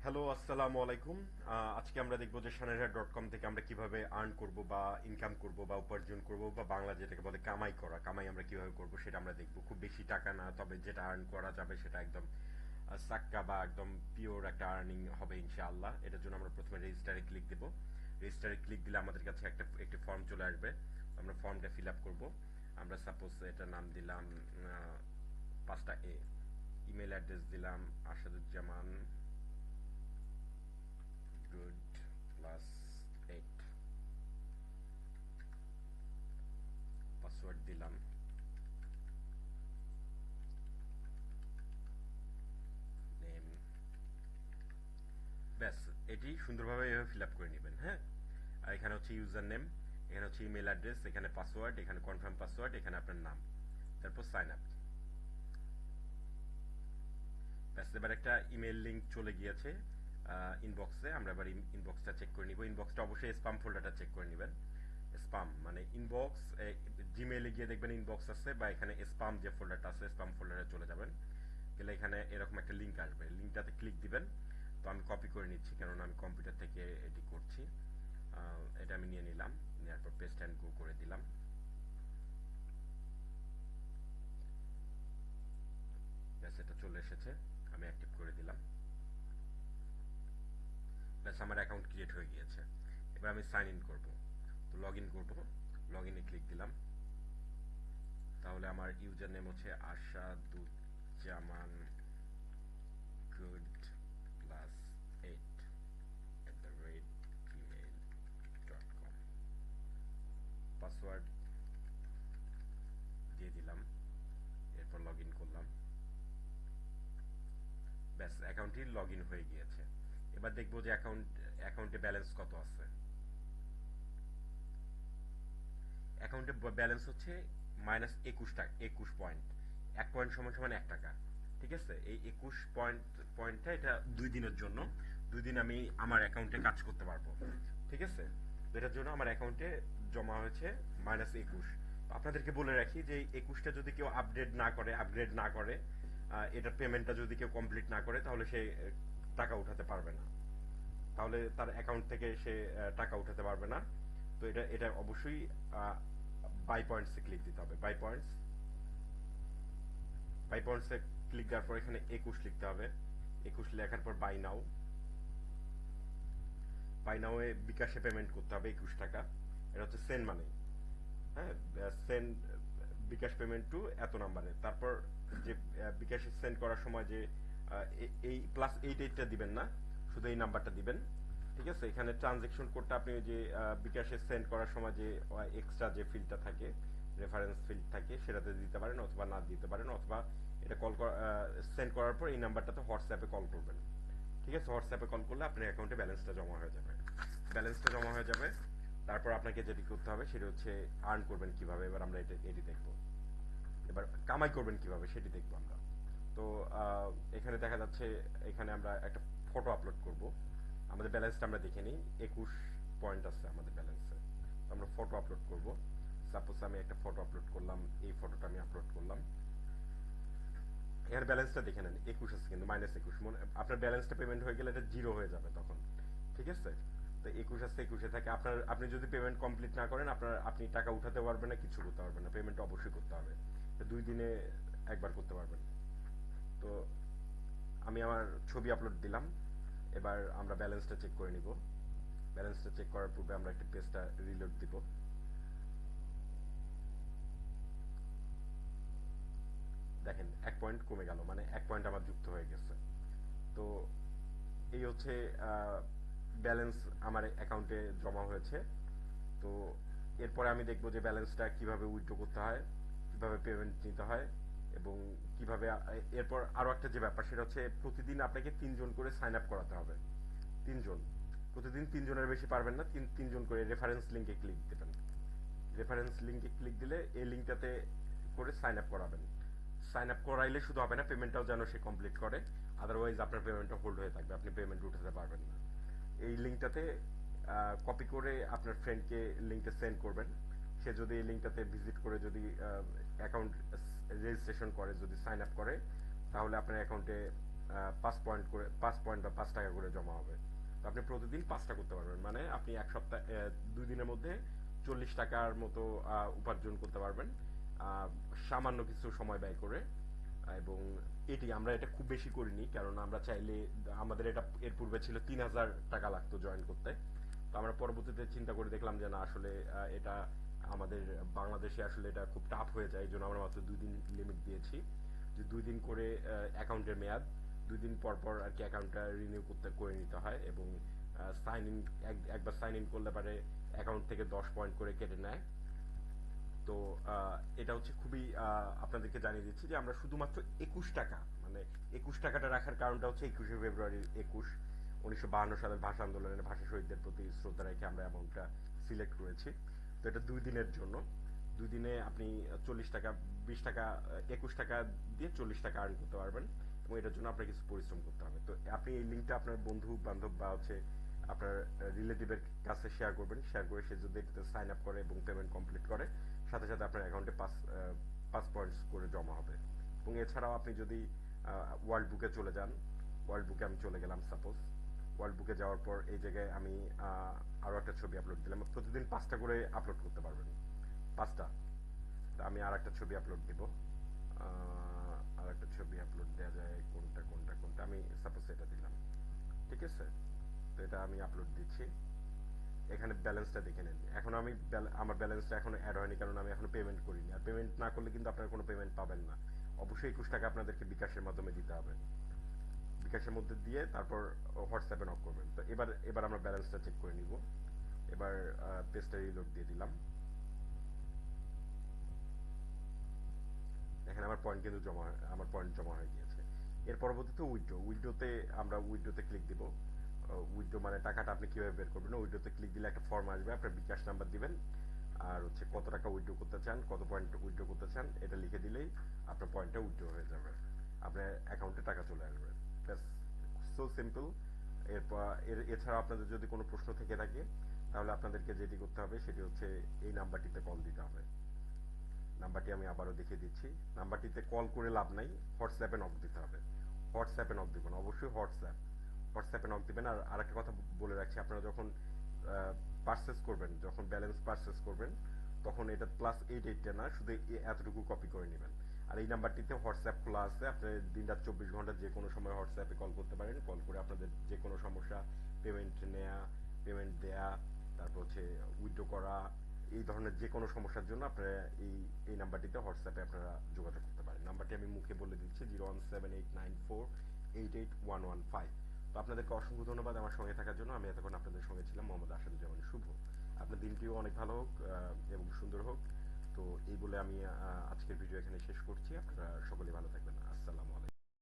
Hello, আসসালামু আলাইকুম। আজকে আমরা দেখব যে সানেরহাট.com থেকে আমরা কিভাবে আর্ন করব বা ইনকাম করব বা উপার্জন করব বা বাংলা যেটাকে বলে কামাই করা, কামাই আমরা কিভাবে করব সেটা আমরা দেখব। খুব বেশি টাকা না, তবে যেটা আর্ন করা যাবে সেটা একদম সাক্কা বা একদম পিওর একটা আর্নিং হবে ইনশাআল্লাহ। এটার জন্য আমরা প্রথমে রেজিস্টারে ক্লিক দেব। রেজিস্টারে ক্লিক দিলে আমাদের কাছে একটি ফর্ম চলে আসবে। আমরা ফর্মটা ফিল আপ করব। আমরা সাপোজ এটা নাম দিলাম 5টা ইমেল অ্যাড্রেস দিলাম আসাদুজ্জামান good plus 8 পাসওয়ার্ড দিলাম নেম ব্যাস এটি সুন্দরভাবে এভাবে ফিল আপ করে নেবেন। হ্যাঁ, আর এখানে হচ্ছে ইউজার নেম, এখানে হচ্ছে ইমেল অ্যাড্রেস, এখানে পাসওয়ার্ড, এখানে কনফার্ম পাসওয়ার্ড, এখানে আপনার নাম, তারপর সাইন আপ। ব্যাস এবার একটা ইমেল লিংক চলে গিয়েছে ইনবক্সে। আমরা এবার ইনবক্সটা চেক করে নিব। ইনবক্সটা অবশ্যই স্পাম ফোল্ডারটা চেক করে নেবেন। স্পাম মানে ইনবক্স, জিমেইলে গিয়ে দেখবেন ইনবক্স আছে, বা এখানে স্পাম যে ফোল্ডারটা আছে স্পাম ফোল্ডারে চলে যাবেন। গেলে এখানে এরকম একটা লিংক আসবে, লিংকটাতে ক্লিক দিবেন। তো আমি কপি করে নিচ্ছি, কারণ আমি কম্পিউটার থেকে এটি করছি। এটা আমি নিয়ে নিলাম, নেওয়ার পর পেস্ট অ্যান্ড গো করে দিলাম। ব্যাস এটা চলে এসেছে, আমি অ্যাক্টিভ করে দিলাম। ব্যাস আমার অ্যাকাউন্ট ক্রিয়েট হয়ে গিয়েছে। এবার আমি সাইন ইন করবো। তো লগ ইন করবো, লগ ইনে ক্লিক দিলাম। তাহলে আমার ইউজার নেম হচ্ছে Asaduzzaman good plus 8@gmail.com। Password দিয়ে দিলাম, এরপর লগ ইন করলাম। ব্যাস অ্যাকাউন্টটি লগ ইন হয়ে গিয়েছে। এবার দেখবো যে অ্যাকাউন্টে ব্যালেন্স কত আছে। অ্যাকাউন্টে ব্যালেন্স হচ্ছে -21 টাকা, 21 পয়েন্ট। 1 পয়েন্ট সমান সমান 1 টাকা। ঠিক আছে, এই 21 পয়েন্টটা এটা 2 দিনের জন্য। 2 দিন আমি আমার অ্যাকাউন্টে কাজ করতে পারবো। ঠিক আছে, তো এটার জন্য আমার অ্যাকাউন্টে জমা হয়েছে -21। আপনাদেরকে বলে রাখি যে এই 21টা যদি কেউ আপগ্রেড না করে, এটার পেমেন্টটা যদি কেউ কমপ্লিট না করে, তাহলে সে টাকা উঠাতে পারবে না। তাহলে তার অ্যাকাউন্ট থেকে সে টাকা উঠাতে পারবে না। তো এটা এটা অবশ্যই বাই পয়েন্টসে ক্লিক দিতে হবে। বাই পয়েন্টসে ক্লিক দেওয়ার পর এখানে 21 লিখতে হবে। 21 লেখার পর বাই নাও এ বিকাশে পেমেন্ট করতে হবে 21 টাকা। এটা হচ্ছে সেন্ড মানি। হ্যাঁ, সেন্ড বিকাশ পেমেন্ট টু এত নাম্বারে। তারপর যে বিকাশে সেন্ড করার সময় যে এই +88টা দিবেন না, শুধু এই নাম্বারটা দিবেন। ঠিক আছে, এখানে ট্রানজেকশন কোডটা আপনি যে বিকাশে সেন্ড করার সময় যে এক্সট্রা যে ফিল্ডটা থাকে, রেফারেন্স ফিল্ড থাকে, সেটাতে দিতে পারেন অথবা না দিতে পারেন, অথবা এটা সেন্ড করার পর এই নাম্বারটাতে হোয়াটসঅ্যাপে কল করবেন। ঠিক আছে, হোয়াটসঅ্যাপে কল করলে আপনার অ্যাকাউন্টে ব্যালেন্সটা জমা হয়ে যাবে। ব্যালেন্সটা জমা হয়ে যাবে। তারপর আপনাকে যেটি করতে হবে সেটা হচ্ছে আর্ন করবেন কিভাবে। এবার আমরা এটি দেখবো। এবার কামাই করবেন কিভাবে সেটি দেখবো আমরা। তো এখানে দেখা যাচ্ছে, এখানে আমরা একটা ফটো আপলোড করব। আমাদের ব্যালেন্সটা আমরা দেখে নিই। 21 পয়েন্ট আছে আমাদের ব্যালেন্সে। তো আমরা ফটো আপলোড করব। সাপোজ আমি একটা ফটো আপলোড করলাম, এই ফটোটা আমি আপলোড করলাম। এর ব্যালেন্সটা দেখে নেন, 21 আছে, কিন্তু -21। আপনার ব্যালেন্সটা পেমেন্ট হয়ে গেলে এটা 0 হয়ে যাবে তখন। ঠিক আছে, তো 21 আছে, 21-এ থাকে। আপনি যদি পেমেন্ট কমপ্লিট না করেন, আপনি টাকা উঠাতে পারবেন না, কিছু করতে পারবেন না। পেমেন্ট অবশ্যই করতে হবে। 2 দিনে একবার করতে পারবেন। তো আমি আমার ছবি আপলোড দিলাম। এবার আমরা ব্যালেন্সটা চেক করে নিব। ব্যালেন্সটা চেক করার পূর্বে আমরা একটা পেজটা রিলোড দিব। দেখেন 1 পয়েন্ট কমে গেল, মানে 1 পয়েন্ট আমার যুক্ত হয়ে গেছে। তো এই হচ্ছে ব্যালেন্স আমার অ্যাকাউন্টে জমা হয়েছে। তো এরপরে আমি দেখবো যে ব্যালেন্সটা কিভাবে উইথড্র করতে হয়, কিভাবে পেমেন্ট নিতে হয়, এবং কিভাবে এরপর আরও একটা যে ব্যাপার সেটা হচ্ছে প্রতিদিন আপনাকে 3 জন করে সাইন আপ করাতে হবে। 3 জন, প্রতিদিন 3 জনের বেশি পারবেন না। 3 জন করে রেফারেন্স লিঙ্কে ক্লিক দেবেন। রেফারেন্স লিঙ্কে ক্লিক দিলে এই লিঙ্কটাতে করে সাইন আপ করাবেন। সাইন আপ করাইলে শুধু হবে না, পেমেন্টটাও যেন সে কমপ্লিট করে। আদারওয়াইজ আপনার পেমেন্টটা হোল্ড হয়ে থাকবে, আপনি পেমেন্ট উঠাতে পারবেন না। এই লিঙ্কটাতে কপি করে আপনার ফ্রেন্ডকে লিঙ্কটা সেন্ড করবেন। সে যদি এই লিঙ্কটাতে ভিজিট করে, যদি অ্যাকাউন্ট রেজিস্ট্রেশন করে, যদি সাইন আপ করে, তাহলে আপনার অ্যাকাউন্টে 5 পয়েন্ট বা 5 টাকা করে জমা হবে। তো আপনি প্রতিদিন 5টা করতে পারবেন, মানে আপনি এক সপ্তাহ 2 দিনের মধ্যে 40 টাকার মতো উপার্জন করতে পারবেন, আহ, সামান্য কিছু সময় ব্যয় করে। এবং আমরা এটা খুব বেশি করিনি, কারণ আমরা চাইলে আমাদের এটা এর পূর্বে ছিল 3,000 টাকা লাগতো জয়েন করতে। তো আমরা পরবর্তীতে চিন্তা করে দেখলাম যে না, আসলে এটা আমাদের বাংলাদেশে আসলে এটা খুব টাফ হয়ে যায়, এই জন্য আমরা মাত্র 2 দিন লিমিট দিয়েছি, যে 2 দিন করে অ্যাকাউন্টের মেয়াদ, 2 দিন পর পর আর কি অ্যাকাউন্টটা রিনিউ করে নিতে হয়। এবং সাইন ইন, একবার সাইন ইন করলে পারে অ্যাকাউন্ট থেকে 10 পয়েন্ট করে কেটে নেয়। তো এটা হচ্ছে খুবই, আপনাদেরকে জানিয়ে দিচ্ছি যে আমরা শুধুমাত্র 21 টাকা, মানে 21 টাকাটা রাখার কারণটা হচ্ছে 21শে ফেব্রুয়ারি 1952 সালের ভাষা আন্দোলনের ভাষা শহীদদের প্রতি শ্রদ্ধা রেখে আমরা অ্যামাউন্টটা সিলেক্ট করেছি। তো এটা 2 দিনের জন্য। 2 দিনে আপনি 40 টাকা, 20 টাকা, 21 টাকা দিয়ে 40 টাকা আর্ন করতে পারবেন। এবং এটার জন্য আপনার কিছু পরিশ্রম করতে হবে। তো আপনি এই লিঙ্কটা আপনার বন্ধু বান্ধব বা হচ্ছে আপনার রিলেটিভের কাছে শেয়ার করবেন, শেয়ার করে সে যদি এটাতে সাইন আপ করে এবং পেমেন্ট কমপ্লিট করে, সাথে সাথে আপনার অ্যাকাউন্টে 5 পয়েন্টস করে জমা হবে। এবং এছাড়াও আপনি যদি ওয়ার্ল্ড বুকে চলে যান, ওয়ার্ল্ড বুকে আমি চলে গেলাম সাপোজ, ওয়ার্ল্ড বুকে যাওয়ার পর এই জায়গায় আমি আরও একটা ছবি আপলোড দিলাম, প্রতিদিন 5টা করে আপলোড করতে পারবেন, 5টা। তা আমি আর একটা ছবি আপলোড দিব, আর একটা ছবি আপলোড দেওয়া যায় কোনটা কোনটা কোনটা, আমি সাপোজ এটা দিলাম, ঠিক আছে। তো এটা আমি আপলোড দিচ্ছি। এখানে ব্যালেন্সটা দেখে নেন। এখন আমি আমার ব্যালেন্সটা এখনো অ্যাড হয়নি, কারণ আমি এখনো পেমেন্ট করিনি। আর পেমেন্ট না করলে কিন্তু আপনারা কোনো পেমেন্ট পাবেন না। অবশ্যই 21 টাকা আপনাদেরকে বিকাশের মাধ্যমে দিতে হবে। বিকাশের মধ্যে দিয়ে তারপর হোয়াটসঅ্যাপে নক করবেন। তো এবার আমরা ব্যালেন্সটা চেক করে নিব। এবার পেজটা রিলোড দিয়ে দিলাম। এখানে আমার পয়েন্ট জমা হয়ে গিয়েছে। এর পরবর্তীতে উইথড্রোতে আমরা উইথড্রোতে ক্লিক দিব। উইথড্রো মানে টাকাটা আপনি কিভাবে বের করবেন, উইথড্রোতে ক্লিক দিলে একটা ফর্ম আসবে, আপনার বিকাশ নাম্বার দিবেন, আর হচ্ছে কত টাকা উইথড্রো করতে চান, কত পয়েন্ট উইথড্রো করতে চান, এটা লিখে দিলেই আপনার পয়েন্টটা উইথড্রো হয়ে যাবে, আপনার অ্যাকাউন্টে টাকা চলে আসবে। ব্যাস, সো সিম্পল। এছাড়া আপনাদের যদি কোনো প্রশ্ন থেকে থাকে, তাহলে আপনাদেরকে যেটি করতে হবে সেটি হচ্ছে এই নাম্বারটিতে কল দিতে হবে। নাম্বারটি আমি আবারও দেখিয়ে দিচ্ছি। নাম্বারটিতে কল করে লাভ নাই, হোয়াটসঅ্যাপে নক দিতে হবে। হোয়াটসঅ্যাপে নক দিবেন, অবশ্যই হোয়াটসঅ্যাপে নক দিবেন। আর আরেকটা কথা বলে রাখছি, আপনারা যখন পারচেস করবেন, যখন ব্যালেন্স পারচেস করবেন, তখন এটা +88টা না, শুধু এতটুকু কপি করে নেবেন। আর এই নাম্বারটিতে হোয়াটসঅ্যাপ খোলা আছে, আপনি দিনরাত 24 ঘন্টা যে কোনো সময় হোয়াটসঅ্যাপে কল করতে পারেন। কল করে আপনাদের যে কোনো সমস্যা, পেমেন্ট নেওয়া, পেমেন্ট দেয়া, তারপর হচ্ছে উইথড্র করা, এই ধরনের যে কোনো সমস্যার জন্য আপনারা এই নাম্বারটিতে হোয়াটসঅ্যাপে আপনারা যোগাযোগ করতে পারেন। নাম্বারটি আমি মুখে বলে দিচ্ছি, 01789488115। তো আপনাদেরকে অসংখ্য ধন্যবাদ আমার সঙ্গে থাকার জন্য। আমি এতক্ষণ আপনাদের সঙ্গে ছিলাম মোহাম্মদ আসাদুজ্জামান শুভ। আপনার দিনটিও অনেক ভালো হোক এবং সুন্দর হোক। তো এই বলে আমি আজকের ভিডিও এখানে শেষ করছি। আপনারা সকলে ভালো থাকবেন। আসসালামু আলাইকুম।